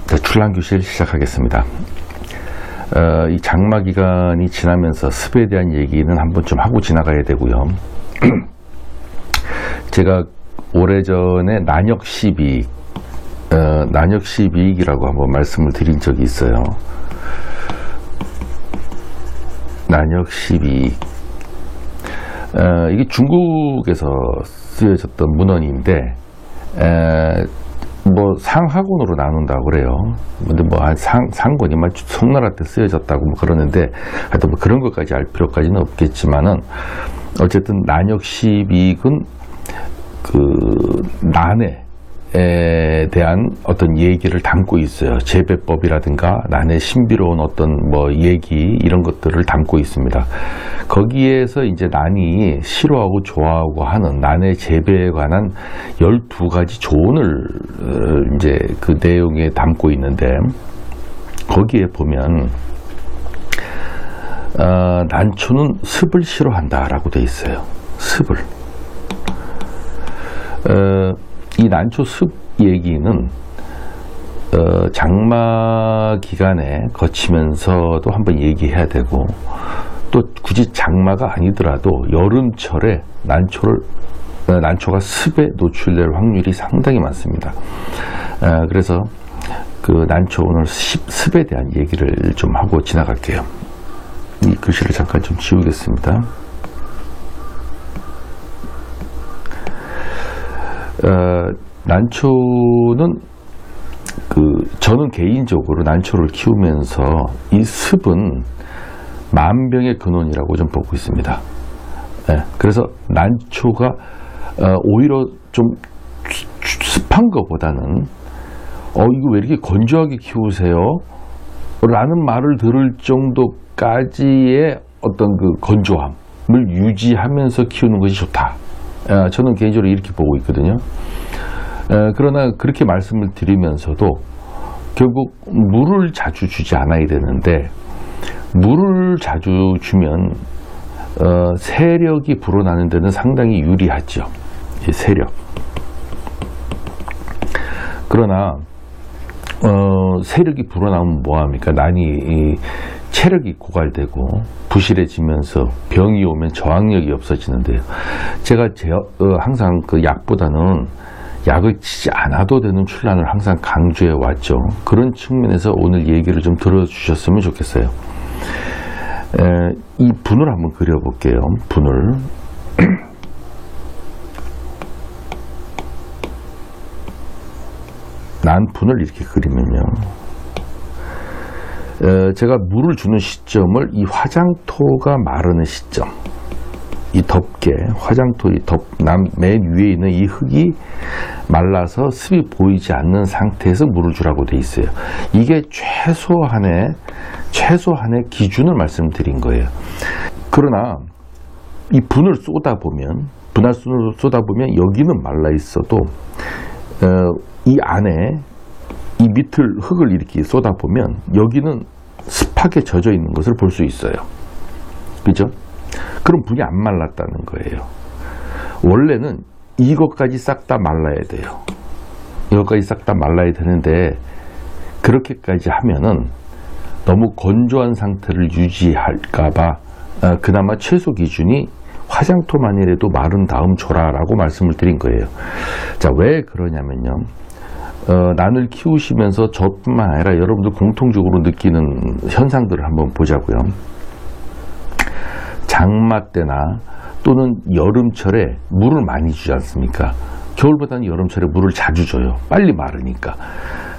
출란교실 시작하겠습니다. 이 장마 기간이 지나면서 습에 대한 얘기는 한번 좀 하고 지나가야 되고요. 제가 오래전에 난역시비익, 난역시비익이라고 한번 말씀을 드린 적이 있어요. 난역시비익. 이게 중국에서 쓰여졌던 문헌인데, 뭐 상하권으로 나눈다고 그래요. 근데 뭐 한 상권이 막 송나라 때 쓰여졌다고 뭐 그러는데, 하여튼 뭐 그런 것까지 알 필요까지는 없겠지만은, 어쨌든 난역시비익은 그 난에 대한 어떤 얘기를 담고 있어요. 재배법이라든가 난의 신비로운 어떤 뭐 얘기 이런 것들을 담고 있습니다. 거기에서 이제 난이 싫어하고 좋아하고 하는 난의 재배에 관한 12가지 조언을 이제 그 내용에 담고 있는데, 거기에 보면 난초는 습을 싫어한다라고 돼 있어요. 습을. 이 난초 습 얘기는 장마 기간에 거치면서도 한번 얘기해야 되고, 또 굳이 장마가 아니더라도 여름철에 난초가 습에 노출될 확률이 상당히 많습니다. 그래서 그 난초 오늘 습에 대한 얘기를 좀 하고 지나갈게요. 이 글씨를 잠깐 좀 지우겠습니다. 난초는 저는 개인적으로 난초를 키우면서 이 습은 만병의 근원이라고 좀 보고 있습니다. 그래서 난초가 오히려 좀 습한 것보다는 이거 왜 이렇게 건조하게 키우세요? 라는 말을 들을 정도까지의 어떤 그 건조함을 유지하면서 키우는 것이 좋다. 저는 개인적으로 이렇게 보고 있거든요. 그러나 그렇게 말씀을 드리면서도 결국 물을 자주 주지 않아야 되는데, 물을 자주 주면 세력이 불어나는 데는 상당히 유리하죠. 이 세력. 그러나 세력이 불어나면 뭐합니까? 난이 체력이 고갈되고 부실해지면서 병이 오면 저항력이 없어지는데요. 제가 항상 그 약보다는 약을 치지 않아도 되는 출란을 항상 강조해 왔죠. 그런 측면에서 오늘 얘기를 좀 들어주셨으면 좋겠어요. 이 분을 한번 그려볼게요. 분을. 난 분을 이렇게 그리면요. 제가 물을 주는 시점을 이 화장토가 마르는 시점, 이 덮개, 화장토 맨 위에 있는 이 흙이 말라서 습이 보이지 않는 상태에서 물을 주라고 돼 있어요. 이게 최소한의 기준을 말씀드린 거예요. 그러나 이 분을 쏟아보면 여기는 말라 있어도 이 안에 이 밑을 흙을 이렇게 쏟아보면 여기는 습하게 젖어 있는 것을 볼 수 있어요. 그죠? 그럼 분이 안 말랐다는 거예요. 원래는 이것까지 싹 다 말라야 돼요. 이것까지 싹 다 말라야 되는데, 그렇게까지 하면은 너무 건조한 상태를 유지할까봐 그나마 최소 기준이 화장토만이라도 마른 다음 줘라라고 말씀을 드린 거예요. 자, 왜 그러냐면요. 난을 키우시면서 저뿐만 아니라 여러분들 공통적으로 느끼는 현상들을 한번 보자고요. 장마 때나 또는 여름철에 물을 많이 주지 않습니까? 겨울보다는 여름철에 물을 자주 줘요. 빨리 마르니까.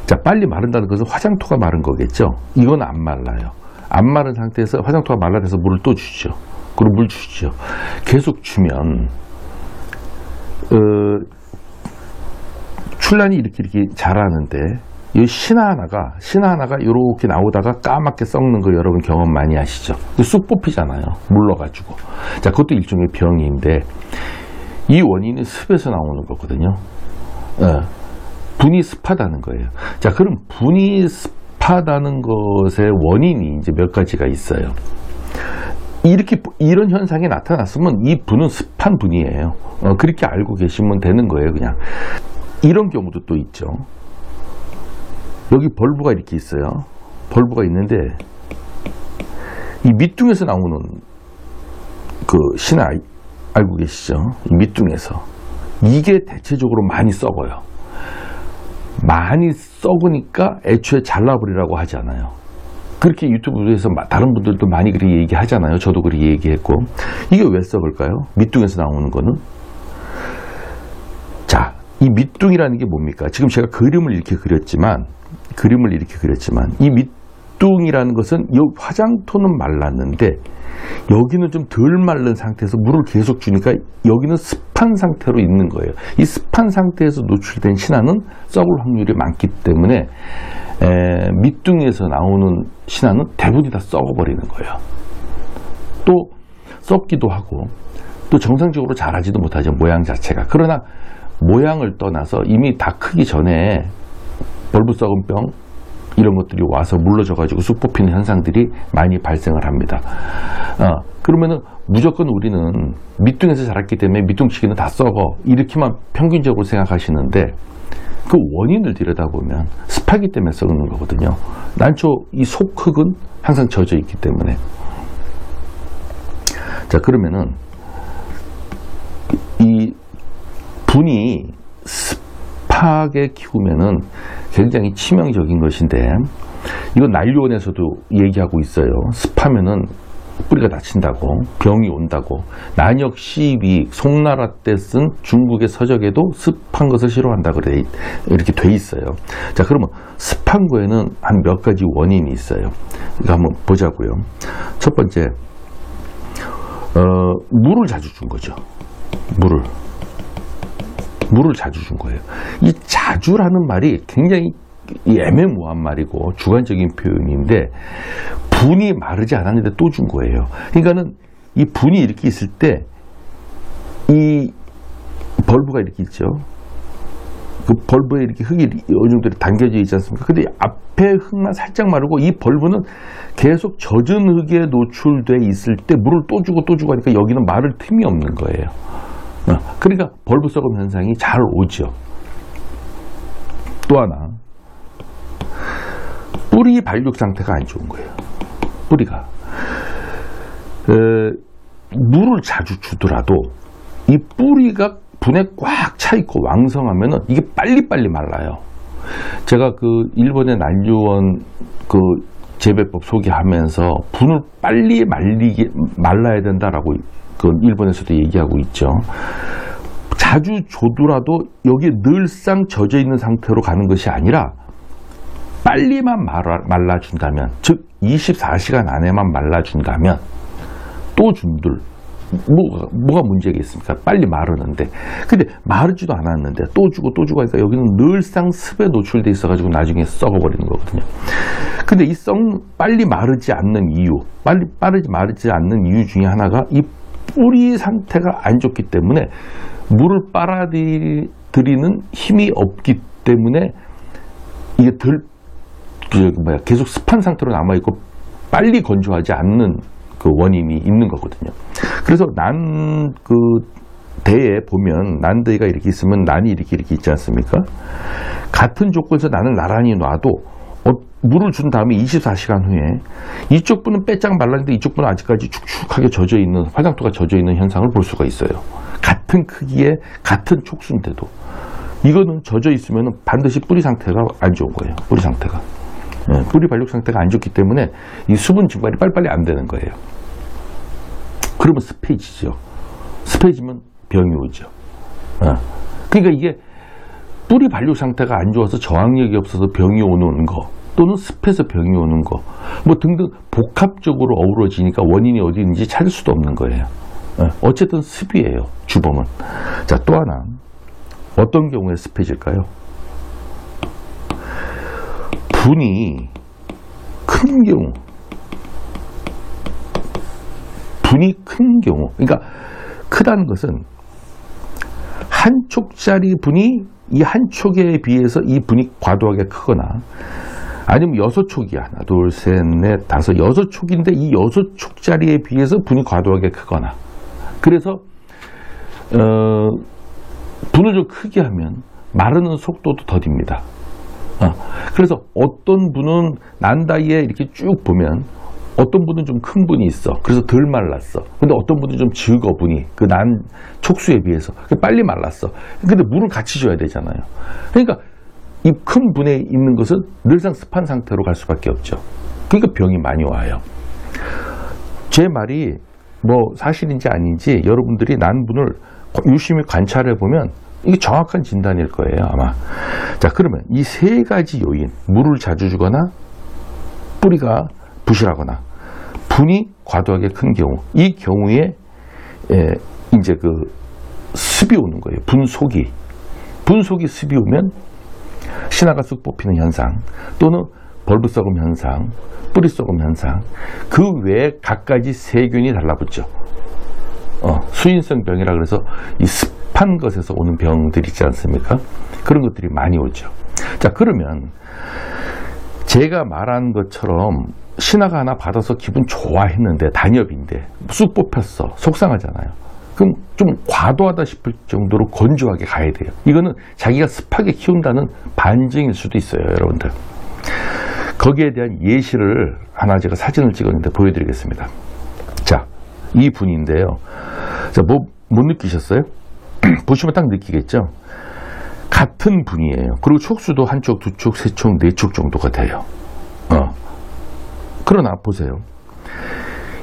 자, 빨리 마른다는 것은 화장토가 마른 거겠죠? 이건 안 말라요. 안 마른 상태에서 화장토가 말라서 물을 또 주죠. 그리고 물 주시죠. 계속 주면 출란이 이렇게 자라는데, 이 신화 하나가 이렇게 나오다가 까맣게 썩는 거 여러분 경험 많이 하시죠? 쑥 뽑히잖아요. 물러가지고. 자, 그것도 일종의 병인데, 이 원인이 습에서 나오는 거거든요. 분이 습하다는 거예요. 자, 그럼 분이 습하다는 것의 원인이 이제 몇 가지가 있어요. 이런 현상이 나타났으면 이 분은 습한 분이에요. 그렇게 알고 계시면 되는 거예요, 그냥. 이런 경우도 또 있죠. 여기 벌브가 이렇게 있어요. 벌브가 있는데 이 밑둥에서 나오는 그 신화 알고 계시죠? 이 밑둥에서 이게 대체적으로 많이 썩어요. 많이 썩으니까 애초에 잘라버리라고 하지 않아요. 그렇게 유튜브에서 다른 분들도 많이 그렇게 얘기하잖아요. 저도 그렇게 얘기했고. 이게 왜 썩을까요? 밑둥에서 나오는 거는. 자, 이 밑둥이라는 게 뭡니까? 지금 제가 그림을 이렇게 그렸지만 이 밑둥이라는 것은 이 화장토는 말랐는데 여기는 좀 덜 마른 상태에서 물을 계속 주니까 여기는 습한 상태로 있는 거예요. 이 습한 상태에서 노출된 신화는 썩을 확률이 많기 때문에 밑둥에서 나오는 신화는 대부분이 다 썩어버리는 거예요. 또 썩기도 하고 또 정상적으로 자라지도 못하죠. 모양 자체가. 그러나 모양을 떠나서 이미 다 크기 전에 벌브 썩은 병 이런 것들이 와서 물러져가지고 쑥 뽑히는 현상들이 많이 발생을 합니다. 그러면은 무조건 우리는 밑둥에서 자랐기 때문에 밑둥치기는 다 썩어 이렇게만 평균적으로 생각하시는데 그 원인을 들여다보면 습하기 때문에 썩는 거거든요. 난초 이 속흙은 항상 젖어 있기 때문에. 자, 그러면은 이 분이 습하게 키우면은 굉장히 치명적인 것인데 이건 난류원에서도 얘기하고 있어요. 습하면은 뿌리가 다친다고, 병이 온다고. 난역 시위, 송나라 때 쓴 중국의 서적에도 습한 것을 싫어한다고 이렇게 돼 있어요. 자, 그러면 습한 거에는 한 몇 가지 원인이 있어요. 이거 한번 보자고요. 첫 번째, 물을 자주 준 거죠. 물을 자주 준 거예요. 이 자주라는 말이 굉장히 애매모호한 말이고 주관적인 표현인데 분이 마르지 않았는데 또 준 거예요. 그러니까는 이 분이 이렇게 있을 때 이 벌브가 이렇게 있죠. 그 벌브에 이렇게 흙이 어느 정도 담겨져 있지 않습니까? 근데 앞에 흙만 살짝 마르고 이 벌브는 계속 젖은 흙에 노출돼 있을 때 물을 또 주고 하니까 여기는 마를 틈이 없는 거예요. 그러니까 벌브 썩음 현상이 잘 오죠. 또 하나, 뿌리 발육 상태가 안 좋은 거예요. 뿌리가 물을 자주 주더라도 이 뿌리가 분에 꽉 차 있고 왕성하면은 이게 빨리빨리 말라요. 제가 그 일본의 난류원 그 재배법 소개하면서 분을 빨리 말라야 된다라고 그 일본에서도 얘기하고 있죠. 자주 줘더라도 여기에 늘상 젖어 있는 상태로 가는 것이 아니라 빨리만 말라준다면, 즉 24시간 안에만 말라준다면 또 준들 뭐가 문제겠습니까? 빨리 마르는데. 근데 마르지도 않았는데 또 주고 하니까 여기는 늘상 습에 노출돼 있어가지고 나중에 썩어버리는 거거든요. 근데 이 빨리 마르지 않는 이유, 마르지 않는 이유 중에 하나가 이 뿌리 상태가 안 좋기 때문에 물을 빨아들이는 힘이 없기 때문에 이게 계속 습한 상태로 남아있고 빨리 건조하지 않는 그 원인이 있는 거거든요. 그래서 대에 보면 난데기가 이렇게 있으면 난이 이렇게 있지 않습니까? 같은 조건에서 난을 나란히 놔도 물을 준 다음에 24시간 후에 이쪽 분은 빼짝 말랐는데 이쪽 분은 아직까지 축축하게 젖어있는, 화장토가 젖어있는 현상을 볼 수가 있어요. 같은 크기의 같은 촉수인데도 이거는 젖어있으면 반드시 뿌리 상태가 안 좋은 거예요. 뿌리 상태가. 뿌리 발육 상태가 안 좋기 때문에 이 수분 증발이 빨리빨리 안 되는 거예요. 그러면 습해지죠. 습해지면 병이 오죠. 그러니까 이게 뿌리 발육 상태가 안 좋아서 저항력이 없어서 병이 오는 거, 또는 습해서 병이 오는 거, 뭐 등등 복합적으로 어우러지니까 원인이 어디 있는지 찾을 수도 없는 거예요. 어쨌든 습이에요, 주범은. 자, 또 하나, 어떤 경우에 습해질까요? 분이 큰 경우, 그러니까 크다는 것은 한 촉짜리 분이 이 한 촉에 비해서 이 분이 과도하게 크거나, 아니면 6촉이 하나, 둘, 셋, 넷, 다섯, 6촉인데 이 6촉짜리에 비해서 분이 과도하게 크거나, 그래서 분을 좀 크게 하면 마르는 속도도 더딥니다. 그래서 어떤 분은 난다이에 이렇게 쭉 보면 어떤 분은 좀 큰 분이 있어. 그래서 덜 말랐어. 근데 어떤 분은 좀 적어 분이 그 난 촉수에 비해서 빨리 말랐어. 근데 물을 같이 줘야 되잖아요. 그러니까 이 큰 분에 있는 것은 늘상 습한 상태로 갈 수밖에 없죠. 그러니까 병이 많이 와요. 제 말이 뭐 사실인지 아닌지 여러분들이 난 분을 유심히 관찰해 보면 이게 정확한 진단일 거예요, 아마. 자, 그러면 이 세 가지 요인, 물을 자주 주거나 뿌리가 부실하거나 분이 과도하게 큰 경우, 이 경우에 이제 그 습이 오는 거예요. 분속이 습이 오면 신화가 쑥 뽑히는 현상, 또는 벌브 썩음 현상, 뿌리 썩음 현상, 그 외에 각가지 세균이 달라붙죠. 수인성 병이라 그래서 이 습한 것에서 오는 병들이 있지 않습니까? 그런 것들이 많이 오죠. 자, 그러면 제가 말한 것처럼 신화가 하나 받아서 기분 좋아했는데 단엽인데 쑥 뽑혔어. 속상하잖아요. 그럼 좀 과도하다 싶을 정도로 건조하게 가야 돼요. 이거는 자기가 습하게 키운다는 반증일 수도 있어요, 여러분들. 거기에 대한 예시를 하나 제가 사진을 찍었는데 보여드리겠습니다. 자, 이 분인데요. 자, 못 느끼셨어요? 보시면 딱 느끼겠죠? 같은 분이에요. 그리고 촉수도 한쪽, 두 쪽, 세 쪽, 네 쪽 정도가 돼요. 그러나 보세요.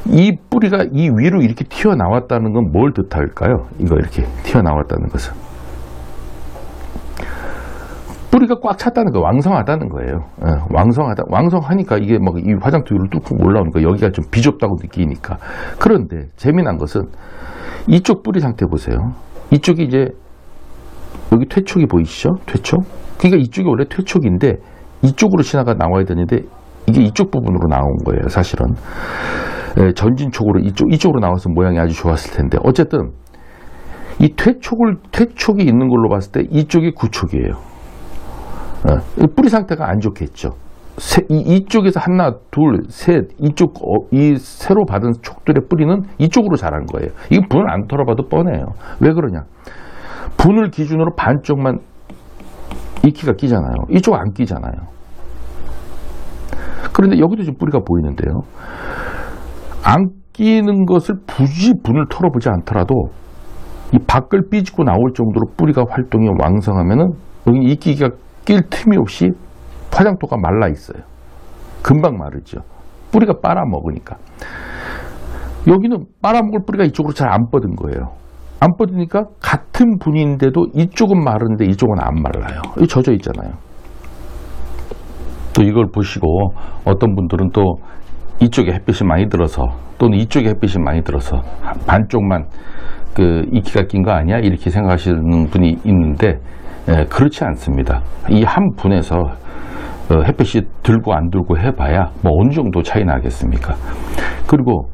이 뿌리가 이 위로 이렇게 튀어나왔다는 건 뭘 뜻할까요? 이거 이렇게 튀어나왔다는 것은 뿌리가 꽉 찼다는 거, 왕성하다는 거예요. 왕성하니까 이게 막 이 화장터 위로 뚫고 올라오는 거, 여기가 좀 비좁다고 느끼니까. 그런데 재미난 것은 이쪽 뿌리 상태 보세요. 이쪽이 이제 여기 퇴촉이 보이시죠? 퇴촉. 그러니까 이쪽이 원래 퇴촉인데 이쪽으로 신화가 나와야 되는데 이게 이쪽 부분으로 나온 거예요, 사실은. 전진촉으로 이쪽으로 나와서 모양이 아주 좋았을 텐데, 어쨌든 이 퇴촉이 있는 걸로 봤을 때 이쪽이 구촉이에요. 뿌리 상태가 안 좋겠죠. 이쪽에서 하나, 둘, 셋, 이 새로 받은 촉들의 뿌리는 이쪽으로 자란 거예요. 이거 분을 안 털어봐도 뻔해요. 왜 그러냐? 분을 기준으로 반쪽만 이끼가 끼잖아요. 이쪽 안 끼잖아요. 그런데 여기도 지금 뿌리가 보이는데요. 안 끼는 것을 굳이 분을 털어보지 않더라도 이 밖을 삐지고 나올 정도로 뿌리가 활동이 왕성하면은 여기 이끼가 낄 틈이 없이 화장토가 말라 있어요. 금방 마르죠. 뿌리가 빨아먹으니까. 여기는 빨아먹을 뿌리가 이쪽으로 잘 안 뻗은 거예요. 안 뻗으니까 같은 분인데도 이쪽은 마른데 이쪽은 안 말라요. 이 젖어 있잖아요. 또 이걸 보시고 어떤 분들은 또 이쪽에 햇빛이 많이 들어서, 또는 이쪽에 햇빛이 많이 들어서 반쪽만 그 이끼가 낀 거 아니야? 이렇게 생각하시는 분이 있는데, 그렇지 않습니다. 이 한 분에서 햇빛이 들고 안 들고 해봐야 뭐 어느 정도 차이 나겠습니까? 그리고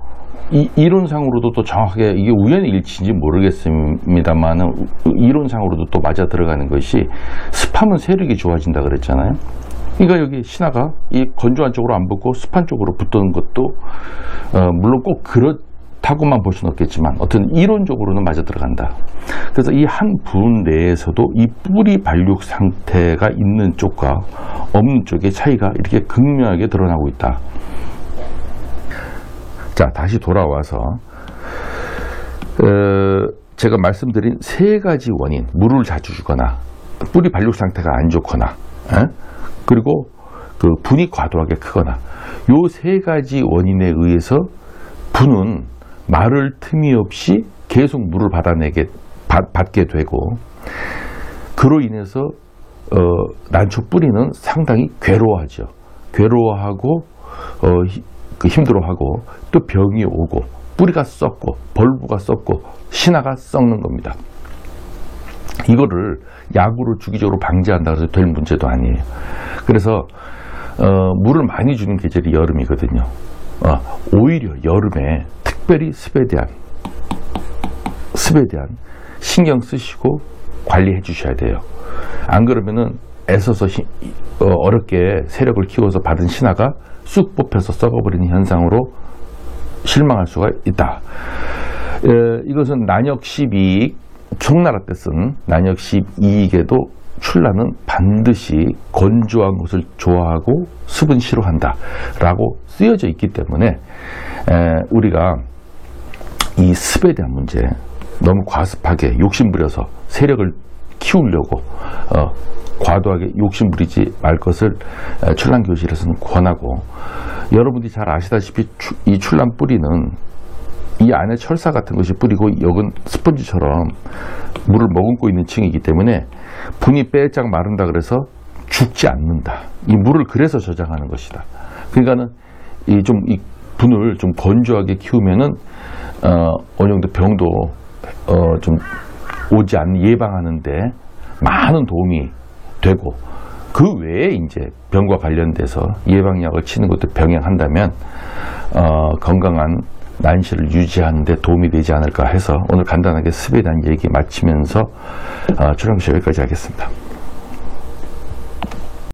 이론상으로도 또 정확하게 이게 우연의 일치인지 모르겠습니다만 이론상으로도 또 맞아 들어가는 것이, 습하면 세력이 좋아진다 그랬잖아요. 그러니까 여기 신화가 이 건조한 쪽으로 안 붙고 습한 쪽으로 붙는 것도 물론 꼭 그렇다고만 볼 수는 없겠지만 어떤 이론적으로는 맞아 들어간다. 그래서 이 한 분 내에서도 이 뿌리 발육 상태가 있는 쪽과 없는 쪽의 차이가 이렇게 극명하게 드러나고 있다. 자, 다시 돌아와서 제가 말씀드린 세 가지 원인, 물을 자주 주거나 뿌리 발육 상태가 안 좋거나 그리고 그 분이 과도하게 크거나, 요 세 가지 원인에 의해서 분은 마를 틈이 없이 계속 물을 받게 되고, 그로 인해서 난초 뿌리는 상당히 괴로워하죠. 괴로워하고 힘들어하고, 또 병이 오고, 뿌리가 썩고, 벌브가 썩고, 신화가 썩는 겁니다. 이거를 약으로 주기적으로 방지한다고 해서 될 문제도 아니에요. 그래서 물을 많이 주는 계절이 여름이거든요. 오히려 여름에 특별히 습에 대한 신경 쓰시고 관리해 주셔야 돼요. 안 그러면은 애써서 어렵게 세력을 키워서 받은 신화가 쑥 뽑혀서 썩어버리는 현상으로 실망할 수가 있다. 이것은 난역 12, 총나라 때 쓴 난역 12익에도 출란은 반드시 건조한 것을 좋아하고 습은 싫어한다 라고 쓰여져 있기 때문에 우리가 이 습에 대한 문제, 너무 과습하게 욕심부려서 세력을 키우려고 과도하게 욕심부리지 말 것을 출란교실에서는 권하고, 여러분들이 잘 아시다시피 이 출란 뿌리는 이 안에 철사 같은 것이 뿌리고 여긴 스펀지처럼 물을 머금고 있는 층이기 때문에 분이 빼짝 마른다 그래서 죽지 않는다. 이 물을 그래서 저장하는 것이다. 그러니까는 이 분을 좀 건조하게 키우면은 어느 정도 병도 좀 오지 않는 예방하는데 많은 도움이 되고, 그 외에 이제 병과 관련돼서 예방약을 치는 것도 병행한다면 건강한 난시를 유지하는 데 도움이 되지 않을까 해서 오늘 간단하게 습에 대한 얘기 마치면서 출란교실 여기까지 하겠습니다.